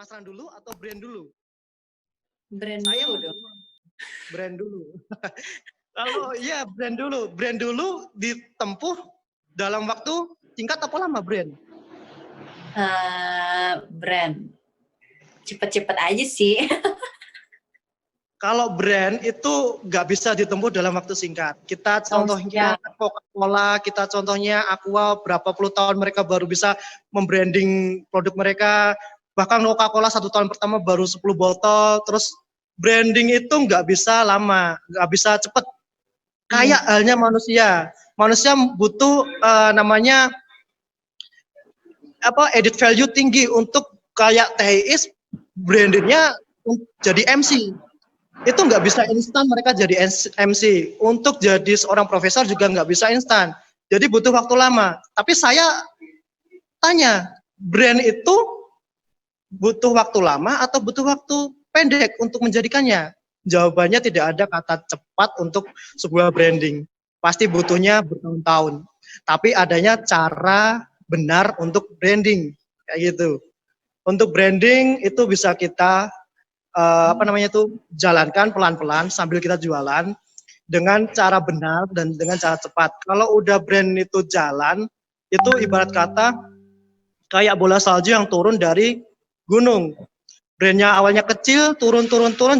pemasaran dulu atau brand dulu? Brand Saya dulu dong. Brand dulu. Kalau iya brand dulu ditempuh dalam waktu singkat apa lama brand? Brand. Cepet-cepet aja sih. Kalau brand itu nggak bisa ditempuh dalam waktu singkat. Kita contohnya Coca-Cola, kita contohnya Aqua, berapa puluh tahun mereka baru bisa membranding produk mereka. Bahkan Coca-Cola 1 tahun pertama baru 10 botol. Terus branding itu nggak bisa lama, nggak bisa cepet. Kayak halnya manusia. Manusia butuh namanya edit value tinggi untuk kayak TIS brandingnya jadi MC. Itu nggak bisa instan mereka jadi MC. Untuk jadi seorang profesor juga nggak bisa instan. Jadi butuh waktu lama. Tapi saya tanya, brand itu butuh waktu lama atau butuh waktu pendek untuk menjadikannya? Jawabannya tidak ada kata cepat untuk sebuah branding. Pasti butuhnya bertahun-tahun. Tapi adanya cara benar untuk branding. Kayak gitu. Untuk branding itu bisa kita jalankan pelan-pelan sambil kita jualan dengan cara benar dan dengan cara cepat. Kalau udah brand itu jalan, itu ibarat kata kayak bola salju yang turun dari gunung. Brandnya awalnya kecil, turun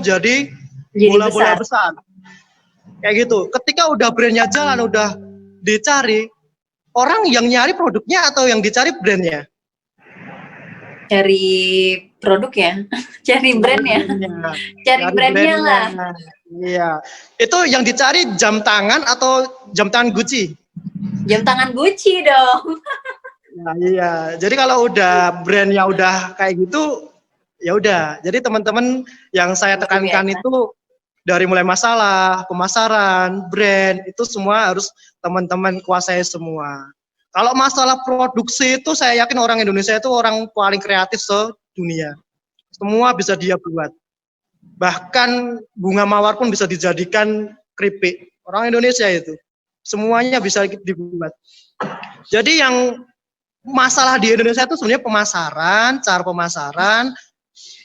jadi bola-bola besar. Kayak gitu. Ketika udah brandnya jalan, udah dicari, orang yang nyari produknya atau yang dicari brandnya? Cari produknya, cari brandnya, cari brandnya lah. Iya, itu yang dicari jam tangan atau jam tangan Gucci? Jam tangan Gucci dong. Nah, iya, jadi kalau udah brandnya udah kayak gitu, ya udah. Jadi teman-teman yang saya tekankan itu dari mulai masalah, pemasaran, brand, itu semua harus teman-teman kuasai semua. Kalau masalah produksi itu saya yakin orang Indonesia itu orang paling kreatif sedunia. Semua bisa dia buat. Bahkan bunga mawar pun bisa dijadikan keripik. Orang Indonesia itu. Semuanya bisa dibuat. Jadi yang masalah di Indonesia itu sebenarnya pemasaran, cara pemasaran.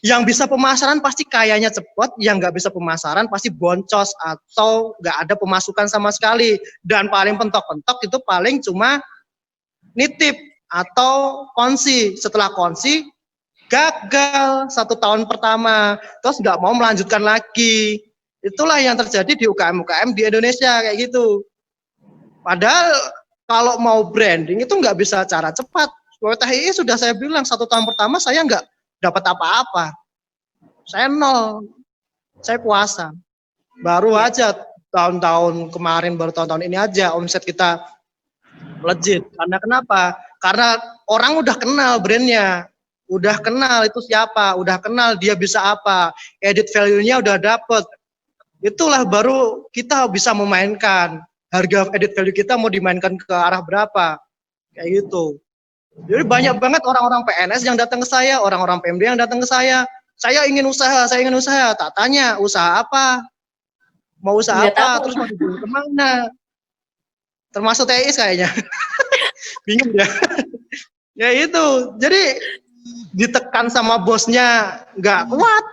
Yang bisa pemasaran pasti kayanya cepat, yang nggak bisa pemasaran pasti boncos atau nggak ada pemasukan sama sekali. Dan paling pentok-pentok itu paling cuma nitip atau konsi. Setelah konsi gagal 1 tahun pertama, terus nggak mau melanjutkan lagi. Itulah yang terjadi di UKM-UKM di Indonesia kayak gitu. Padahal kalau mau branding itu nggak bisa cara cepat. WTHI sudah saya bilang 1 tahun pertama saya nggak dapat apa-apa. Saya nol. Saya puasa. Baru aja tahun-tahun kemarin, baru tahun-tahun ini aja omset kita melejit. Karena kenapa? Karena orang udah kenal brandnya, udah kenal itu siapa, udah kenal dia bisa apa, edit value-nya udah dapet. Itulah baru kita bisa memainkan harga edit value kita mau dimainkan ke arah berapa, kayak gitu. Jadi banyak banget orang-orang PNS yang datang ke saya, orang-orang PMD yang datang ke saya. Saya ingin usaha, tak tanya usaha apa, mau usaha apa, terus mau dijual kemana. Termasuk TIS kayaknya. Bingung ya. Ya itu, jadi ditekan sama bosnya nggak kuat,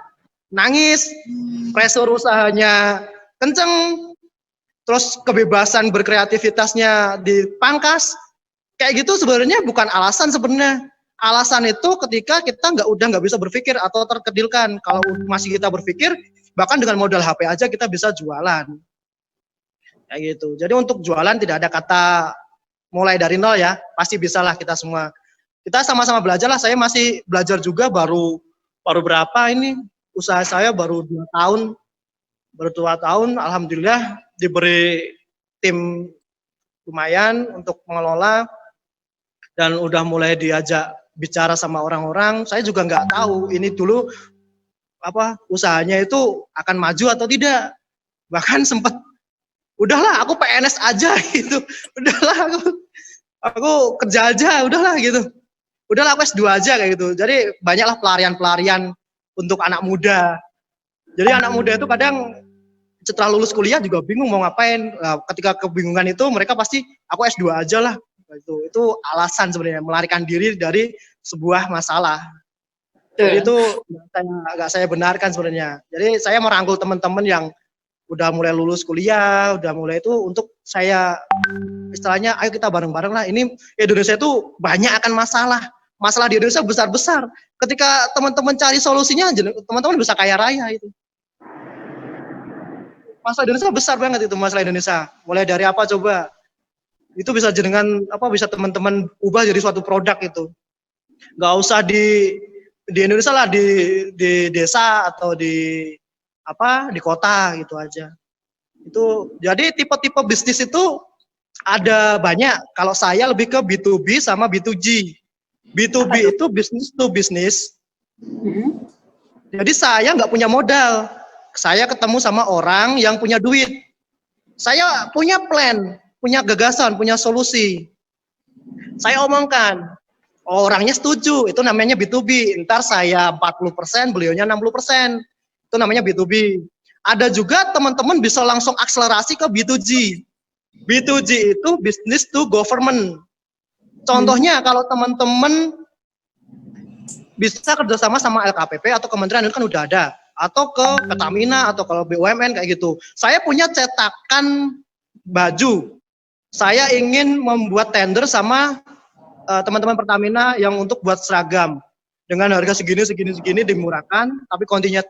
nangis, pressure usahanya kenceng, terus kebebasan berkreativitasnya dipangkas. Kayak gitu sebenarnya bukan alasan sebenarnya. Alasan itu ketika kita udah nggak bisa berpikir atau terkedilkan. Kalau masih kita berpikir, bahkan dengan modal HP aja kita bisa jualan. Kayak gitu. Jadi untuk jualan tidak ada kata mulai dari nol ya, pasti bisalah kita semua. Kita sama-sama belajar lah. Saya masih belajar juga baru berapa ini usaha saya baru 2 tahun. Baru 2 tahun, alhamdulillah diberi tim lumayan untuk mengelola dan udah mulai diajak bicara sama orang-orang. Saya juga nggak tahu ini dulu usahanya itu akan maju atau tidak. Bahkan sempat udahlah aku PNS aja gitu. Udahlah aku kerja aja, udahlah gitu. Udahlah aku S2 aja kayak gitu. Jadi banyaklah pelarian-pelarian untuk anak muda. Jadi anak muda itu kadang setelah lulus kuliah juga bingung mau ngapain. Nah, ketika kebingungan itu mereka pasti aku S2 aja lah. Itu alasan sebenarnya melarikan diri dari sebuah masalah. Jadi itu nggak saya benarkan sebenarnya. Jadi saya merangkul teman-teman yang udah mulai lulus kuliah, udah mulai itu untuk saya istilahnya ayo kita bareng-bareng lah. Ini Indonesia itu banyak akan masalah. Masalah di Indonesia besar-besar. Ketika teman-teman cari solusinya, teman-teman bisa kaya raya itu. Masalah Indonesia besar banget itu masalah Indonesia. Mulai dari apa coba? Itu bisa dengan apa bisa teman-teman ubah jadi suatu produk itu. Nggak usah di Indonesia lah, di desa atau di apa di kota gitu aja. Itu jadi tipe-tipe bisnis itu ada banyak. Kalau saya lebih ke B2B sama B2G. B2B itu bisnis to bisnis. Jadi saya nggak punya modal. Saya ketemu sama orang yang punya duit. Saya punya plan, punya gagasan, punya solusi. Saya omongkan, orangnya setuju, itu namanya B2B. Ntar saya 40%, beliaunya 60%. Itu namanya B2B. Ada juga teman-teman bisa langsung akselerasi ke B2G. B2G itu business to government. Contohnya kalau teman-teman bisa kerjasama sama LKPP atau kementerian itu kan udah ada. Atau ke Pertamina atau kalau BUMN kayak gitu. Saya punya cetakan baju. Saya ingin membuat tender sama teman-teman Pertamina yang untuk buat seragam dengan harga segini dimurahkan, tapi kontinnya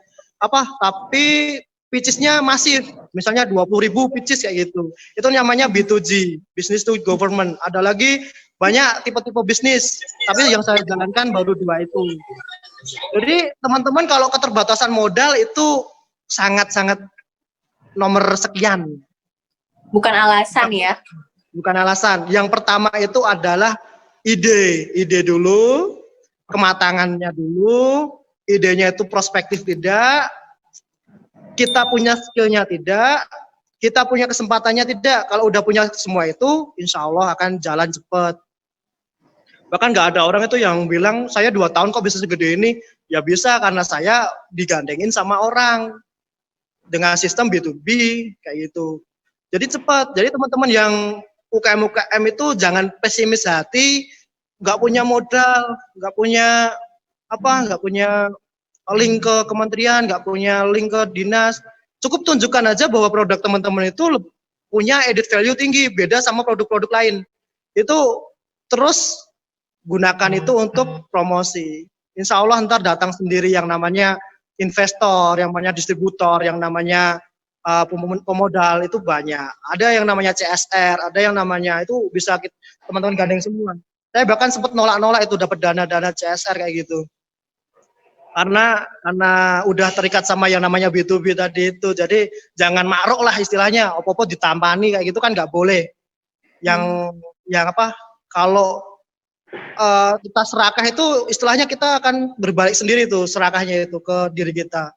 tapi pitches-nya masif, misalnya 20.000 pitches kayak gitu. Itu namanya B2G, business to government. Ada lagi banyak tipe-tipe bisnis, tapi yang saya jalankan baru 2 itu. Jadi teman-teman kalau keterbatasan modal itu sangat-sangat nomor sekian. Bukan alasan ya? Bukan alasan. Yang pertama itu adalah ide dulu, kematangannya dulu, idenya itu prospektif tidak, kita punya skillnya tidak, kita punya kesempatannya tidak. Kalau udah punya semua itu, insya Allah akan jalan cepat. Bahkan nggak ada orang itu yang bilang, saya 2 tahun kok bisa segede ini. Ya bisa karena saya digandengin sama orang. Dengan sistem B2B, kayak gitu. Jadi cepat. Jadi teman-teman yang UKM itu jangan pesimis hati, nggak punya modal, nggak punya link ke kementerian, nggak punya link ke dinas. Cukup tunjukkan aja bahwa produk teman-teman itu punya added value tinggi, beda sama produk-produk lain. Itu terus gunakan itu untuk promosi. Insya Allah ntar datang sendiri yang namanya investor, yang namanya distributor, yang namanya pemodal itu banyak. Ada yang namanya CSR, ada yang namanya itu bisa teman-teman gandeng semua. Saya bahkan sempat nolak-nolak itu dapat dana CSR kayak gitu. Karena udah terikat sama yang namanya B2B tadi itu. Jadi jangan makruk lah istilahnya, opo-opo ditampani kayak gitu kan nggak boleh. Yang kalau kita serakah itu istilahnya kita akan berbalik sendiri tuh serakahnya itu ke diri kita.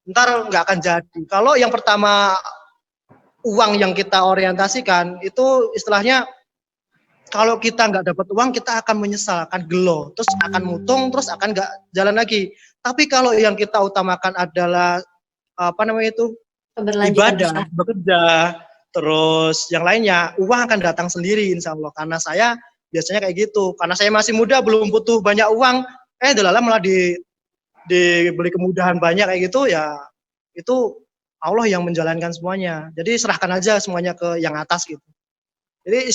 Ntar nggak akan jadi. Kalau yang pertama uang yang kita orientasikan itu istilahnya kalau kita nggak dapat uang kita akan menyesal, akan gelo, terus akan mutung, terus akan nggak jalan lagi. Tapi kalau yang kita utamakan adalah ibadah, bekerja, terus yang lainnya, uang akan datang sendiri insya Allah. Karena saya biasanya kayak gitu. Karena saya masih muda, belum butuh banyak uang, delala malah dibeli kemudahan banyak kayak gitu, ya itu Allah yang menjalankan semuanya. Jadi serahkan aja semuanya ke yang atas gitu. Jadi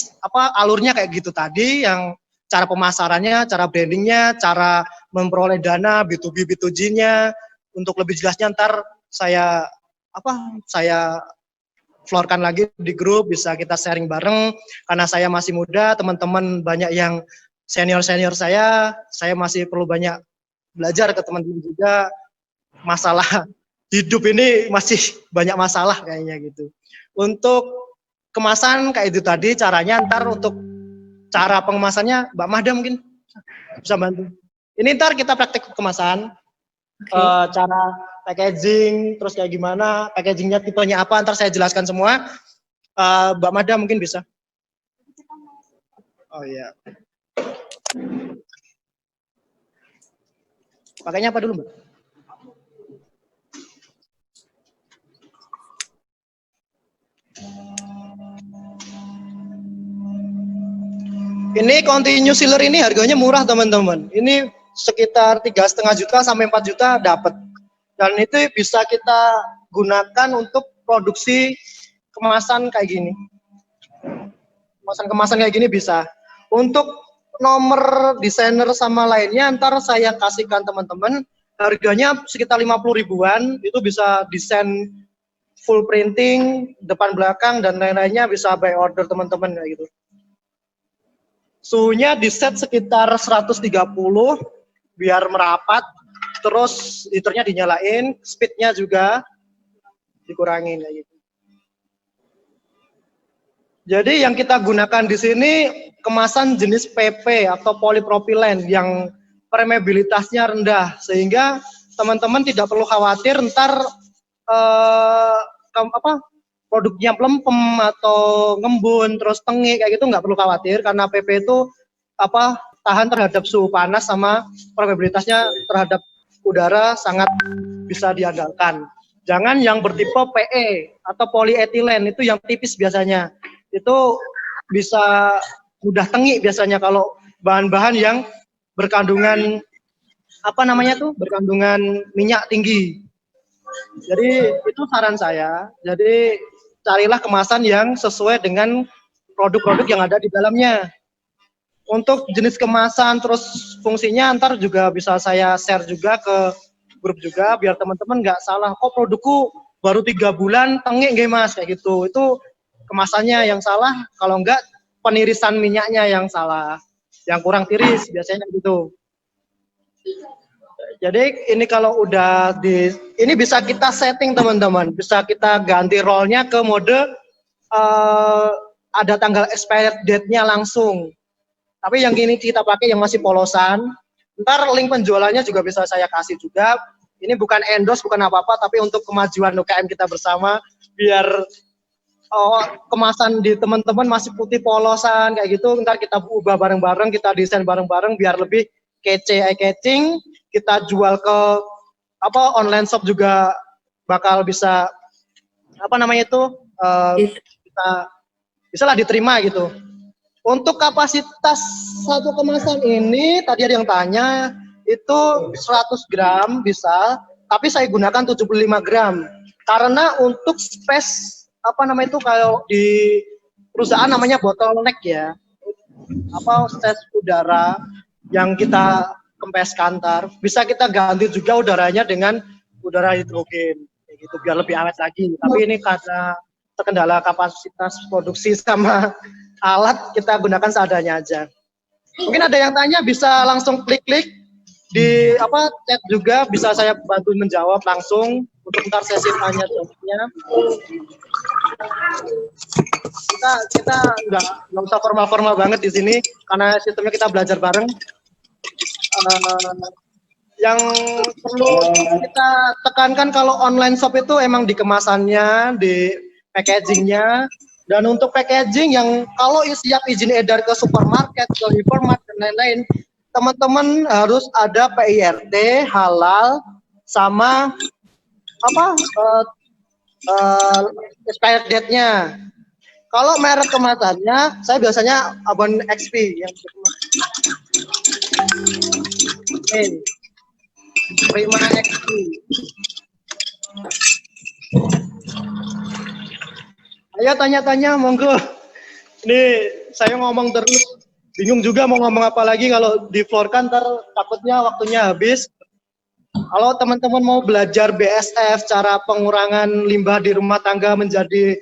alurnya kayak gitu tadi, yang cara pemasarannya, cara brandingnya, cara memperoleh dana, B2B, B2G-nya. Untuk lebih jelasnya ntar saya floorkan lagi di grup, bisa kita sharing bareng. Karena saya masih muda, teman-teman banyak yang senior-senior saya masih perlu banyak belajar ke teman-teman juga. Masalah hidup ini masih banyak masalah kayaknya gitu. Untuk kemasan kayak itu tadi caranya, ntar untuk cara pengemasannya Mbak Mahda mungkin bisa bantu. Ini ntar kita praktek kemasan, cara packaging, terus kayak gimana, packagingnya tipenya apa, ntar saya jelaskan semua. Mbak Mahda mungkin bisa. Oh iya. Pakainya apa dulu Mbak? Ini continuous sealer ini harganya murah teman-teman. Ini sekitar 3,5 juta sampai 4 juta dapat. Dan itu bisa kita gunakan untuk produksi kemasan kayak gini. Kemasan kayak gini bisa. Untuk nomor desainer sama lainnya ntar saya kasihkan teman-teman. Harganya sekitar 50 ribuan, itu bisa desain full printing, depan belakang dan lain-lainnya, bisa by order teman-teman kayak gitu. Suhunya di set sekitar 130 biar merapat, terus heaternya dinyalain, speednya juga dikurangin kayak gitu. Jadi yang kita gunakan di sini kemasan jenis PP atau polipropilen yang permeabilitasnya rendah, sehingga teman-teman tidak perlu khawatir ntar produknya pelempem atau ngembun terus tengik kayak gitu, nggak perlu khawatir karena PP itu tahan terhadap suhu panas sama permeabilitasnya terhadap udara sangat bisa diandalkan. Jangan yang bertipe PE atau polietilen, itu yang tipis biasanya. Itu bisa mudah tengik biasanya kalau bahan-bahan yang berkandungan berkandungan minyak tinggi. Jadi itu saran saya. Jadi carilah kemasan yang sesuai dengan produk-produk yang ada di dalamnya. Untuk jenis kemasan terus fungsinya ntar juga bisa saya share juga ke grup juga biar teman-teman nggak salah. Kok produkku baru 3 bulan tengik nggih Mas kayak gitu. Itu kemasannya yang salah. Kalau enggak penirisan minyaknya yang salah. Yang kurang tiris biasanya gitu. Jadi ini kalau udah ini bisa kita setting teman-teman, bisa kita ganti rollnya ke mode ada tanggal expired date-nya langsung. Tapi yang ini kita pakai yang masih polosan. Ntar link penjualannya juga bisa saya kasih juga. Ini bukan endorse, bukan apa-apa, tapi untuk kemajuan UKM kita bersama, biar kemasan di teman-teman masih putih polosan kayak gitu, ntar kita ubah bareng-bareng, kita desain bareng-bareng biar lebih kece, eye-catching. Kita jual ke online shop juga bakal bisa bisa lah diterima gitu. Untuk kapasitas satu kemasan ini tadi ada yang tanya itu 100 gram bisa, tapi saya gunakan 75 gram karena untuk space kalau di perusahaan namanya bottleneck ya, space udara yang kita kempes kantor, bisa kita ganti juga udaranya dengan udara hidrogen kayak gitu biar lebih awet lagi. Tapi ini karena terkendala kapasitas produksi sama alat, kita gunakan seadanya aja. Mungkin ada yang tanya bisa langsung klik-klik di chat juga, bisa saya bantu menjawab langsung untuk ntar sesi tanya jawabnya. Kita nggak usah formal banget di sini karena sistemnya kita belajar bareng. Yang perlu kita tekankan kalau online shop itu emang di kemasannya, di packagingnya, dan untuk packaging yang kalau siap izin edar ke supermarket, ke hypermart dan lain-lain, teman-teman harus ada PIRT, halal, sama expired date-nya. Kalau merek kemasannya, saya biasanya Abon XP yang Prima XP. Ayo tanya-tanya, monggo. Ini saya ngomong terus, bingung juga mau ngomong apa lagi kalau di floor kan, ntar takutnya waktunya habis. Kalau teman-teman mau belajar BSF, cara pengurangan limbah di rumah tangga menjadi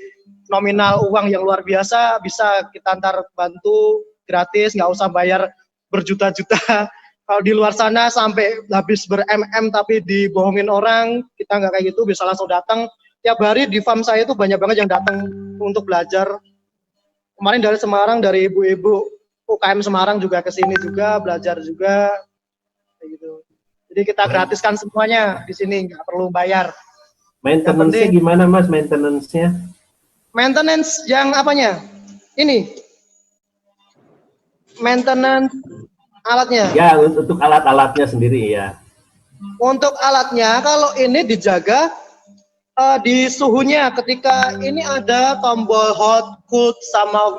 nominal uang yang luar biasa, bisa kita ntar bantu gratis, nggak usah bayar berjuta-juta. Kalau di luar sana sampai habis ber-MM tapi dibohongin orang, kita nggak kayak gitu, bisa langsung datang. Tiap hari di farm saya itu banyak banget yang datang untuk belajar. Kemarin dari Semarang, dari ibu-ibu UKM Semarang juga ke sini juga, belajar juga. Kayak gitu. Jadi kita gratiskan semuanya di sini, nggak perlu bayar. Maintenance-nya gimana Mas, maintenance-nya? Maintenance yang apanya? Ini. Maintenance alatnya. Ya, untuk alat-alatnya sendiri ya. Untuk alatnya, kalau ini dijaga di suhunya, ketika ini ada tombol hot, cold, sama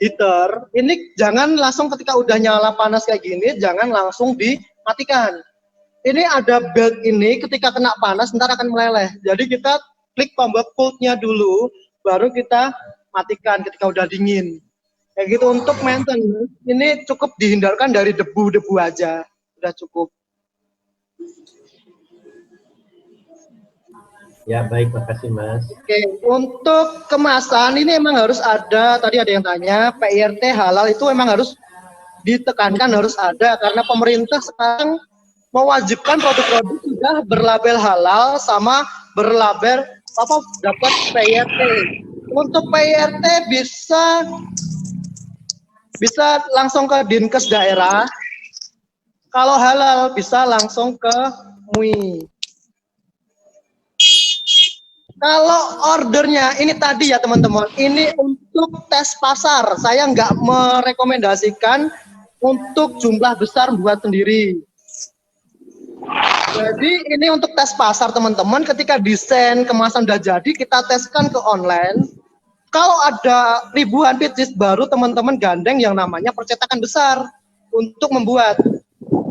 heater, ini jangan langsung ketika udah nyala panas kayak gini, jangan langsung dimatikan. Ini ada belt ini, ketika kena panas ntar akan meleleh. Jadi kita klik tombol cold-nya dulu, baru kita matikan ketika udah dingin. Kayak gitu. Untuk maintenance, ini cukup dihindarkan dari debu-debu aja, udah cukup. Ya, baik, makasih Mas. Oke, untuk kemasan ini emang harus ada, tadi ada yang tanya, PIRT halal itu emang harus ditekankan, harus ada, karena pemerintah sekarang mewajibkan produk-produk sudah berlabel halal sama berlabel dapat PIRT. Untuk PIRT bisa langsung ke Dinkes daerah, kalau halal bisa langsung ke MUI. Kalau ordernya ini tadi ya teman-teman, ini untuk tes pasar. Saya nggak merekomendasikan untuk jumlah besar buat sendiri. Jadi ini untuk tes pasar teman-teman. Ketika desain kemasan udah jadi, kita teskan ke online. Kalau ada ribuan pieces baru, teman-teman gandeng yang namanya percetakan besar untuk membuat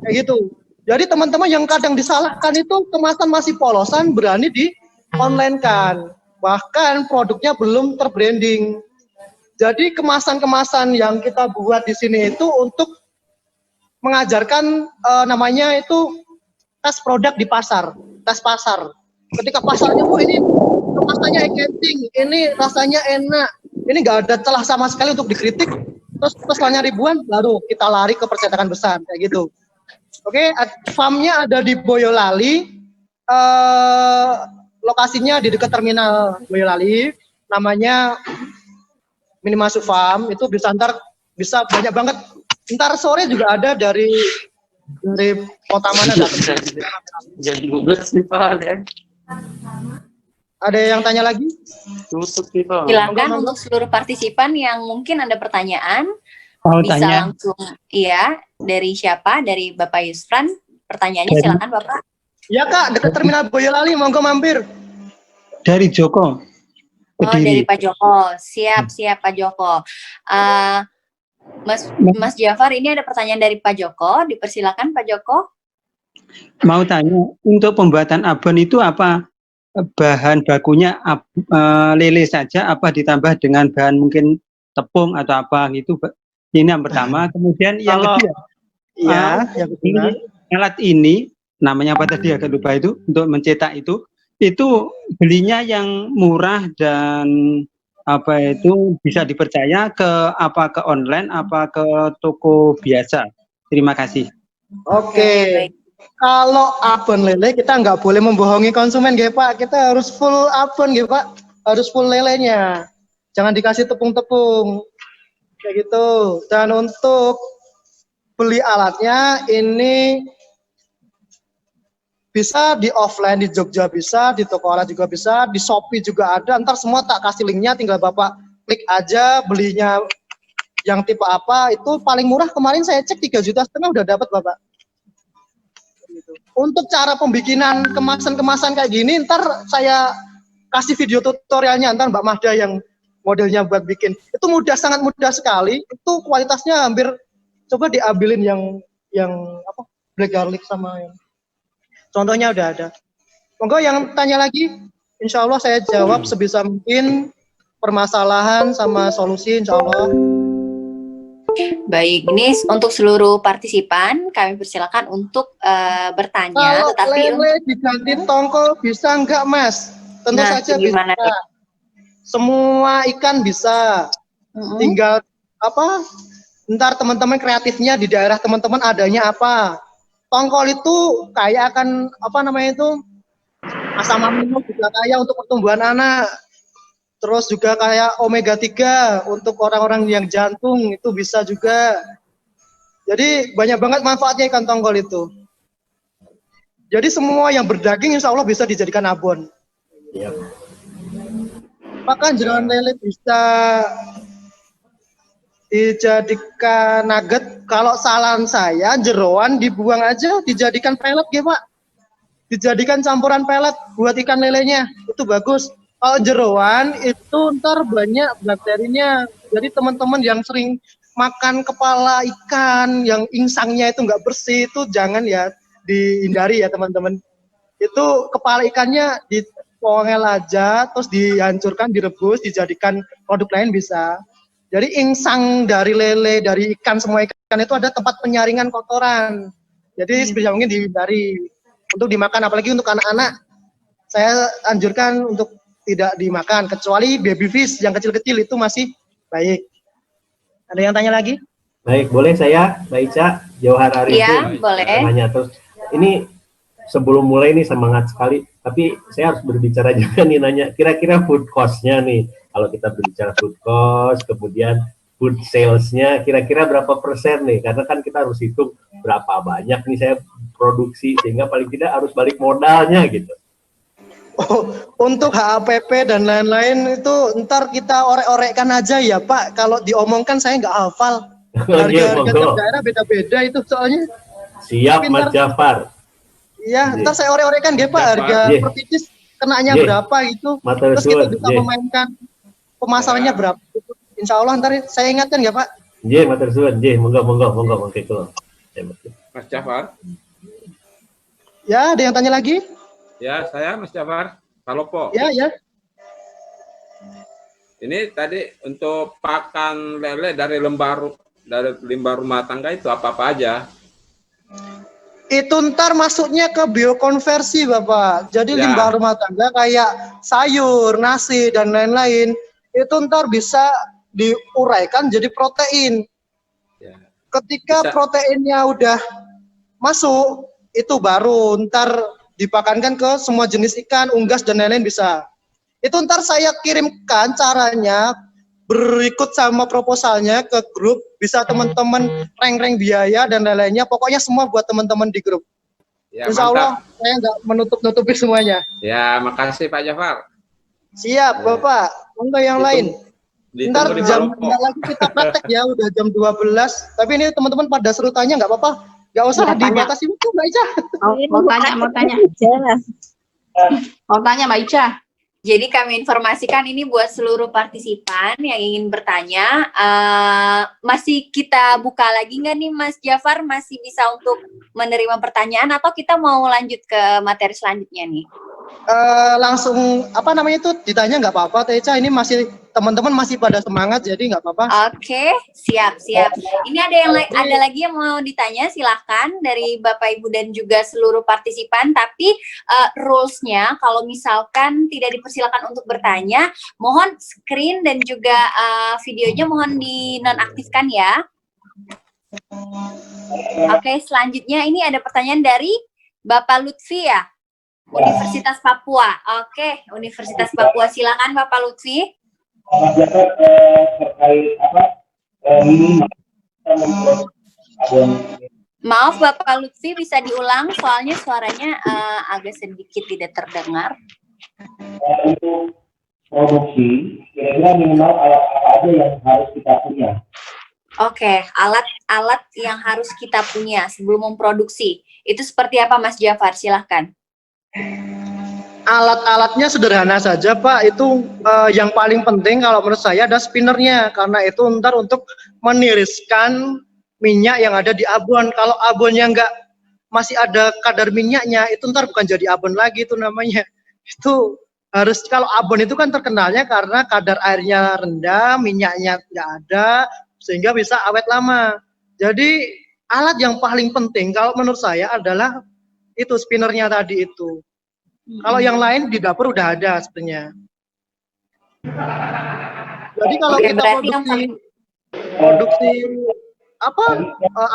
kayak gitu. Jadi teman-teman yang kadang disalahkan itu kemasan masih polosan, berani di online kan, bahkan produknya belum terbranding. Jadi kemasan-kemasan yang kita buat di sini itu untuk mengajarkan namanya itu tes produk di pasar, tes pasar. Ketika pasarnya, ini kemasannya engaging, ini rasanya enak, ini nggak ada celah sama sekali untuk dikritik, terus pesannya ribuan, baru kita lari ke percetakan besar kayak gitu. Oke, farmnya ada di Boyolali. Lokasinya di dekat terminal Boyolali, namanya Minimasu Farm. Itu bisa bisa banyak banget. Ntar sore juga ada dari kota mana datang. Jadi 12 nih Pak ya. Ada yang tanya lagi? Tutup nih Pak. Silakan untuk seluruh partisipan yang mungkin ada pertanyaan, bisa tanya. langsung dari siapa? Dari Bapak Yusfran. Pertanyaannya silakan Bapak. Ya Kak, dekat terminal Boyolali, monggo mampir. Dari Joko. Oh, dari Pak Joko. Siap Pak Joko. Mas Jafar, ini ada pertanyaan dari Pak Joko. Dipersilakan Pak Joko. Mau tanya, untuk pembuatan abon itu apa bahan bakunya lele saja, apa ditambah dengan bahan mungkin tepung atau apa gitu? Ini yang pertama. Kemudian yang kedua, yang kedua, alat ini namanya apa tadi agak lupa itu, untuk mencetak itu belinya yang murah dan bisa dipercaya ke online apa ke toko biasa. Terima kasih. Oke. Kalau abon lele kita nggak boleh membohongi konsumen, ya Pak. Kita harus full abon, ya Pak. Harus full lelenya. Jangan dikasih tepung-tepung. Kayak gitu. Dan untuk beli alatnya ini bisa di offline di Jogja, bisa di toko alat juga bisa, di Shopee juga ada. Ntar semua tak kasih linknya, tinggal Bapak klik aja belinya yang tipe apa. Itu paling murah kemarin saya cek 3,5 juta udah dapat Bapak. Untuk cara pembikinan kemasan-kemasan kayak gini, ntar saya kasih video tutorialnya, ntar Mbak Mahda yang modelnya buat bikin. Itu mudah, sangat mudah sekali. Itu kualitasnya hampir, coba diambilin yang black garlic sama yang contohnya udah ada. Monggo yang tanya lagi, insya Allah saya jawab sebisa mungkin permasalahan sama solusi, insya Allah. Baik, ini untuk seluruh partisipan kami persilakan untuk bertanya. Kalau tetapi lele diganti tongkol bisa enggak Mas? Tentu saja gimana bisa. Semua ikan bisa. Tinggal ntar teman-teman kreatifnya di daerah teman-teman adanya apa. Tongkol itu kaya akan asam amino juga kaya untuk pertumbuhan anak. Terus juga kayak omega 3 untuk orang-orang yang jantung itu bisa juga. Jadi banyak banget manfaatnya ikan tongkol itu. Jadi semua yang berdaging insya Allah bisa dijadikan abon. Yep. Bahkan jeroan lele bisa dijadikan nugget. Kalau saran saya, jeroan dibuang aja, dijadikan pelet ya Pak. Dijadikan campuran pelet buat ikan lelenya, itu bagus. Kalau jeroan itu ntar banyak bakterinya. Jadi teman-teman yang sering makan kepala ikan yang insangnya itu nggak bersih itu jangan ya, dihindari ya teman-teman. Itu kepala ikannya dipongel aja, terus dihancurkan, direbus, dijadikan produk lain bisa. Jadi insang dari lele, dari ikan, semua ikan itu ada tempat penyaringan kotoran. Jadi sebisa mungkin dihindari untuk dimakan, apalagi untuk anak-anak. Saya anjurkan untuk tidak dimakan, kecuali baby fish yang kecil-kecil itu masih baik. Ada yang tanya lagi? Baik, boleh saya, Mbak Ica, Johar Arifin. Iya, boleh. Namanya terus. Ini sebelum mulai nih semangat sekali, tapi saya harus berbicara juga nih, nanya kira-kira food cost-nya nih. Kalau kita berbicara food cost, kemudian food sales-nya, kira-kira berapa persen nih? Karena kan kita harus hitung berapa banyak nih saya produksi, sehingga paling tidak harus balik modalnya gitu. Oh, untuk HAPP dan lain-lain itu ntar kita orek-orekkan aja ya Pak. Kalau diomongkan saya nggak hafal. Harga-harga tiap daerah beda-beda itu soalnya. Siap, Mas Jafar. Iya, ntar saya orek-orekkan ya Pak. Harga per pieces kenanya berapa itu. Terus kita bisa memainkan pemasarannya berapa. Insya Allah ntar saya ingatkan ya Pak. Iya, matur suwun. Iya, monggo. Mas Jafar. Ya, ada yang tanya lagi? Ya, saya Mas Jafar. Palopo. Ya. Ini tadi untuk pakan lele dari limbah rumah tangga itu apa-apa aja? Itu ntar masuknya ke biokonversi Bapak. Jadi Ya. limbah rumah tangga kayak sayur, nasi, dan lain-lain. Itu ntar bisa diuraikan jadi protein. Ya. Ketika Bisa. proteinnya udah masuk, itu baru ntar dipakankan ke semua jenis ikan, unggas, dan lain-lain bisa. Itu ntar saya kirimkan caranya berikut sama proposalnya ke grup. Bisa teman-teman rank-rank biaya dan lain-lainnya. Pokoknya semua buat teman-teman di grup. Ya, Insya Allah mantap. saya nggak menutup-nutupi semuanya. Ya, makasih Pak Jafar. Siap Bapak. Untuk yang lain. Ntar Ditunggu di jam Palopo. lagi kita praktek ya, udah jam 12. Tapi ini teman-teman pada seru tanya, nggak apa-apa. Nggak usah Ya, tanya. dibatasi waktu Mbak Ica. Mau tanya. Mau tanya Mbak Ica. Jadi kami informasikan ini buat seluruh partisipan yang ingin bertanya. Masih kita buka lagi nggak nih Mas Jafar? Masih bisa untuk menerima pertanyaan atau kita mau lanjut ke materi selanjutnya nih? Langsung apa namanya itu ditanya nggak apa-apa Teh Ica, ini masih teman-teman masih pada semangat jadi nggak apa-apa. Oke, siap. Ini ada yang ada lagi yang mau ditanya, silahkan dari Bapak Ibu dan juga seluruh partisipan. Tapi rules-nya kalau misalkan tidak dipersilakan untuk bertanya, mohon screen dan juga videonya mohon dinonaktifkan ya. Oke, selanjutnya ini ada pertanyaan dari Bapak Lutfi ya, Universitas Papua. Oke, Universitas Papua, silakan Bapak Lutfi. Maaf Bapak Lutfi, bisa diulang soalnya suaranya agak sedikit tidak terdengar. Untuk produksi, kira-kira minimal alat apa aja yang harus kita punya? Oke, alat-alat yang harus kita punya sebelum memproduksi. Itu seperti apa Mas Jafar? Silahkan. Alat-alatnya sederhana saja Pak, itu yang paling penting kalau menurut saya ada spinnernya, karena itu ntar untuk meniriskan minyak yang ada di abon. Kalau abonnya masih ada kadar minyaknya, itu ntar bukan jadi abon lagi itu namanya. Itu harus, kalau abon itu kan terkenalnya karena kadar airnya rendah, minyaknya nggak ada, sehingga bisa awet lama. Jadi alat yang paling penting kalau menurut saya adalah itu spinnernya tadi itu. Kalau yang lain di dapur udah ada sebenarnya. Jadi kalau Oke, kita berarti yang produksi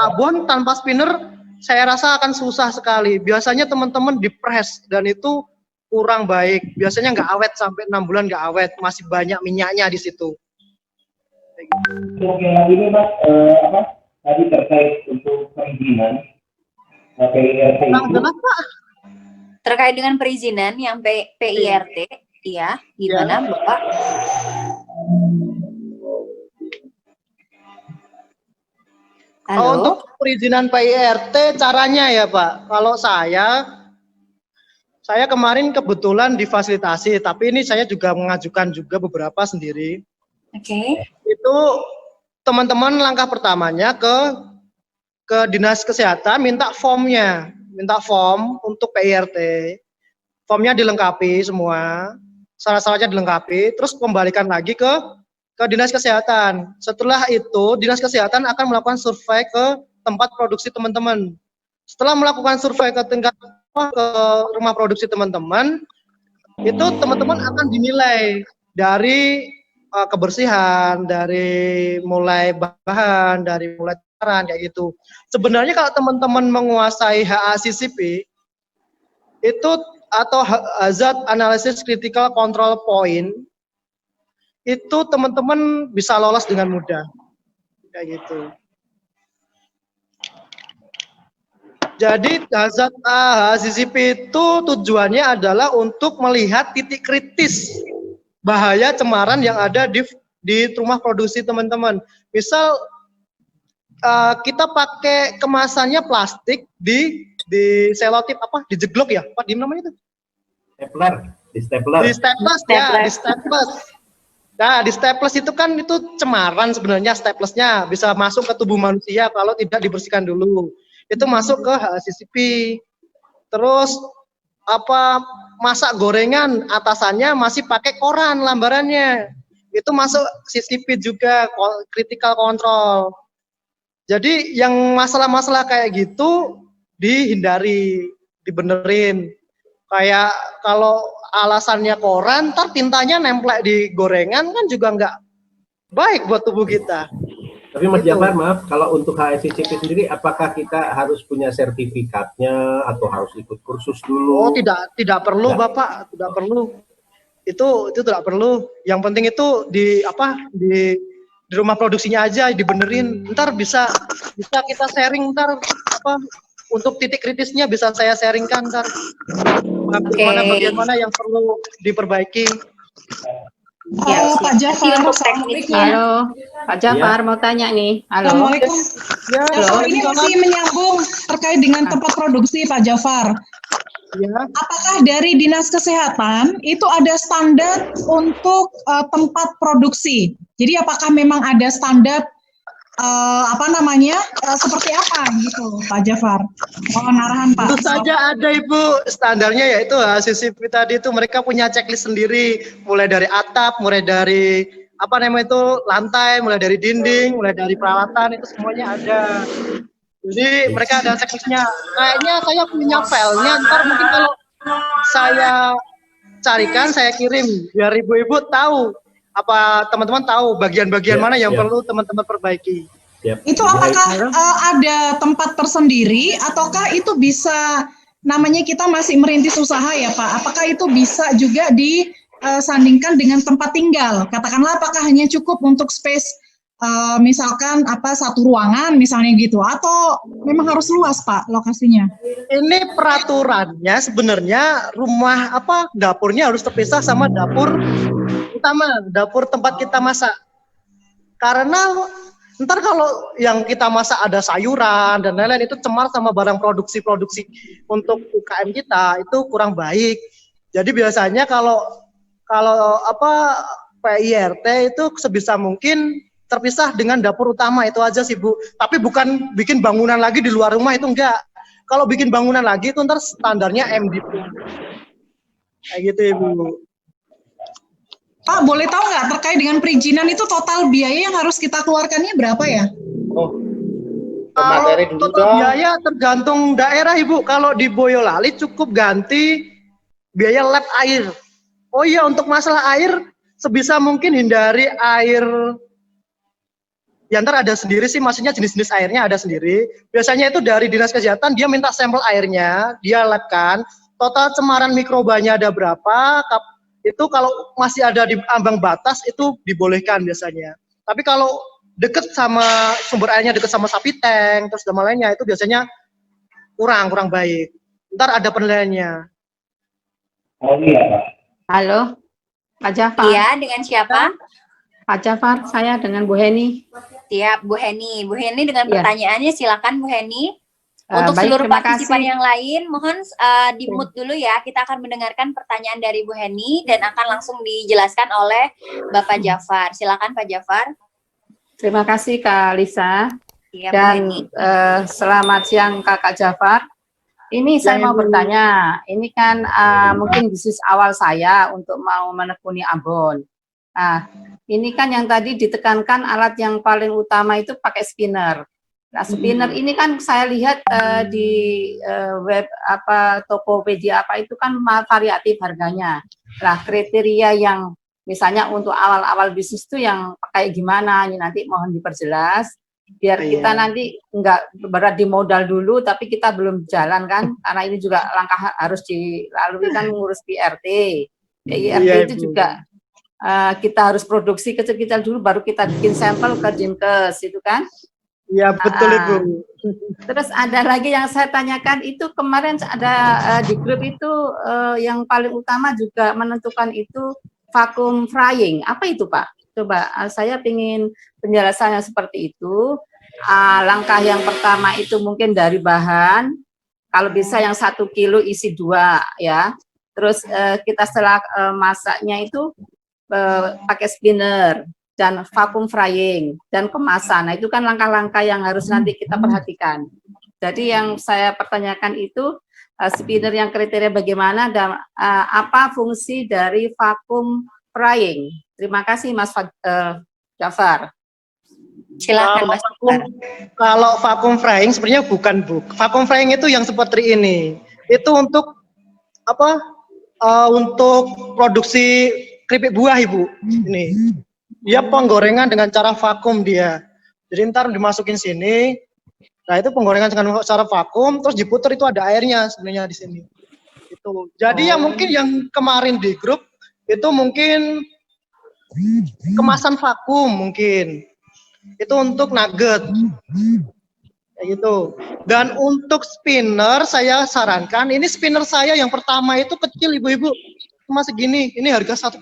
abon tanpa spinner, saya rasa akan susah sekali. Biasanya teman-teman di-press dan itu kurang baik. Biasanya nggak awet, sampai 6 bulan nggak awet, masih banyak minyaknya di situ. Untuk yang ini Mas, tadi terkait untuk perizinan PIRT itu. Jelas Pak. terkait dengan perizinan yang PIRT, ya, gimana Bapak? Halo? Untuk perizinan PIRT caranya ya Pak, kalau saya Saya kemarin kebetulan difasilitasi, tapi ini saya juga mengajukan juga beberapa sendiri. Oke. Itu teman-teman langkah pertamanya ke dinas kesehatan minta formnya, minta form untuk PIRT. Formnya dilengkapi semua, syarat-syaratnya dilengkapi, terus kembalikan lagi ke dinas kesehatan. Setelah itu dinas kesehatan akan melakukan survei ke tempat produksi teman-teman. Setelah melakukan survei ke rumah produksi teman-teman, itu teman-teman akan dinilai dari kebersihan, dari mulai bahan, dari mulai takaran kayak gitu. Sebenarnya kalau teman-teman menguasai HACCP itu atau Hazard Analysis Critical Control Point, itu teman-teman bisa lolos dengan mudah kayak gitu. Jadi hazard HACCP itu tujuannya adalah untuk melihat titik kritis bahaya cemaran yang ada di rumah produksi teman-teman. Misal kita pakai kemasannya plastik di selotip dijeglok ya, apa di namanya itu? Stapler. Di staples ya, di staples. Nah, di staples itu kan itu cemaran sebenarnya, staplesnya bisa masuk ke tubuh manusia kalau tidak dibersihkan dulu. Itu masuk ke HACCP. Terus masak gorengan atasannya masih pakai koran lambarannya. Itu masuk CCP juga, critical control. Jadi yang masalah-masalah kayak gitu dihindari, dibenerin. Kayak kalau alasannya koran, ntar tintanya nemplek di gorengan kan juga nggak baik buat tubuh kita. Tapi Mas Jafar, maaf, kalau untuk HACCP sendiri, apakah kita harus punya sertifikatnya atau harus ikut kursus dulu? Oh, tidak perlu, Bapak, tidak perlu. Itu tidak perlu. Yang penting itu di rumah produksinya aja dibenerin. Ntar bisa kita sharing ntar untuk titik kritisnya bisa saya sharingkan ntar. Bagian mana yang perlu diperbaiki. Pak Jafar, Assalamualaikum. Halo, Pak Jafar mau tanya nih. Halo. Assalamualaikum. Ya, Ini masih menyambung terkait dengan tempat produksi Pak Jafar. Ya. Apakah dari Dinas Kesehatan itu ada standar untuk tempat produksi? Jadi apakah memang ada standar seperti apa gitu Pak Jafar? Mohon arahan Pak. Tentu saja ada Ibu, standarnya yaitu HACCP tadi itu mereka punya checklist sendiri, mulai dari atap, mulai dari lantai, mulai dari dinding, mulai dari peralatan itu semuanya ada. Jadi mereka ada checklistnya. Kayaknya saya punya filenya, ntar mungkin kalau saya carikan saya kirim biar ibu-ibu tahu teman-teman tahu bagian-bagian mana yang perlu teman-teman perbaiki. Itu apakah ada tempat tersendiri ataukah itu bisa namanya kita masih merintis usaha ya Pak? Apakah itu bisa juga disandingkan dengan tempat tinggal? Katakanlah apakah hanya cukup untuk space misalkan satu ruangan misalnya gitu atau memang harus luas Pak lokasinya? Ini peraturannya sebenarnya rumah dapurnya harus terpisah sama dapur utama, dapur tempat kita masak. Karena ntar kalau yang kita masak ada sayuran dan lain-lain itu cemar sama barang produksi untuk UKM kita itu kurang baik. Jadi biasanya kalau PIRT itu sebisa mungkin terpisah dengan dapur utama itu aja sih Bu. Tapi bukan bikin bangunan lagi di luar rumah itu enggak. Kalau bikin bangunan lagi itu ntar standarnya MDP. Kayak gitu Ibu. Pak, boleh tahu nggak terkait dengan perizinan itu total biaya yang harus kita keluarkannya berapa ya? Kalau total biaya tergantung daerah Ibu. Kalau di Boyolali cukup ganti biaya lab air. Oh iya, untuk masalah air sebisa mungkin hindari air. Ya ntar ada sendiri sih, maksudnya jenis-jenis airnya ada sendiri. Biasanya itu dari Dinas Kesehatan dia minta sampel airnya, dia labkan. Total cemaran mikrobanya ada berapa? Itu kalau masih ada di ambang batas itu dibolehkan biasanya. Tapi kalau deket sama sumber airnya, deket sama sapi tank, terus dan lainnya itu biasanya kurang baik. Ntar ada penilaiannya. Oh iya Pak. Halo, Pak Jafar. Iya, dengan siapa? Pak Jafar, saya dengan Bu Heni. Siap, Bu Heni. Bu Heni dengan pertanyaannya silakan Bu Heni. Untuk Baik, seluruh terima partisipan kasih. yang lain, mohon di mute dulu ya. Kita akan mendengarkan pertanyaan dari Bu Heni dan akan langsung dijelaskan oleh Bapak Jafar. Silakan Pak Jafar. Terima kasih Kak Lisa. Iya, Bu Dan Heni. selamat siang Kakak Jafar. Ini saya mau bertanya, ini kan mungkin bisnis awal saya untuk mau menekuni Ambon. Nah, ini kan yang tadi ditekankan alat yang paling utama itu pakai spinner. Nah, spinner ini kan saya lihat di web apa Tokopedia apa itu kan variatif harganya. Nah, kriteria yang misalnya untuk awal-awal bisnis itu yang kayak gimana? Ini nanti mohon diperjelas biar kita nanti nggak berat di modal dulu tapi kita belum jalan kan, karena ini juga langkah harus dilalui kan, ngurus PRT. PRT itu juga kita harus produksi kecil-kecil dulu baru kita bikin sampel ke Dinkes itu kan. Iya betul Ibu. Terus ada lagi yang saya tanyakan itu kemarin ada di grup itu yang paling utama juga menentukan itu vacuum frying. Apa itu Pak? Coba saya ingin penjelasannya seperti itu. Langkah yang pertama itu mungkin dari bahan, kalau bisa yang 1 kilo isi 2 ya. Terus kita setelah masaknya itu pakai spinner dan vacuum frying dan kemasan. Nah itu kan langkah-langkah yang harus nanti kita perhatikan. Jadi yang saya pertanyakan itu spinner yang kriteria bagaimana dan apa fungsi dari vacuum frying. Terima kasih Mas Jafar. Silakan Mas Jafar. Kalau vacuum frying sebenarnya bukan Bu. Vacuum frying itu yang seperti ini. Itu untuk apa? Untuk produksi keripik buah Ibu. Ini. Dia penggorengan dengan cara vakum dia. Jadi ntar dimasukin sini. Nah itu penggorengan dengan cara vakum, terus diputar itu ada airnya sebenarnya di sini. Itu. Jadi yang mungkin yang kemarin di grup itu mungkin kemasan vakum mungkin. Itu untuk nugget. Kayak gitu. Dan untuk spinner saya sarankan, ini spinner saya yang pertama itu kecil Ibu-ibu. Cuma segini, ini harga 1,2.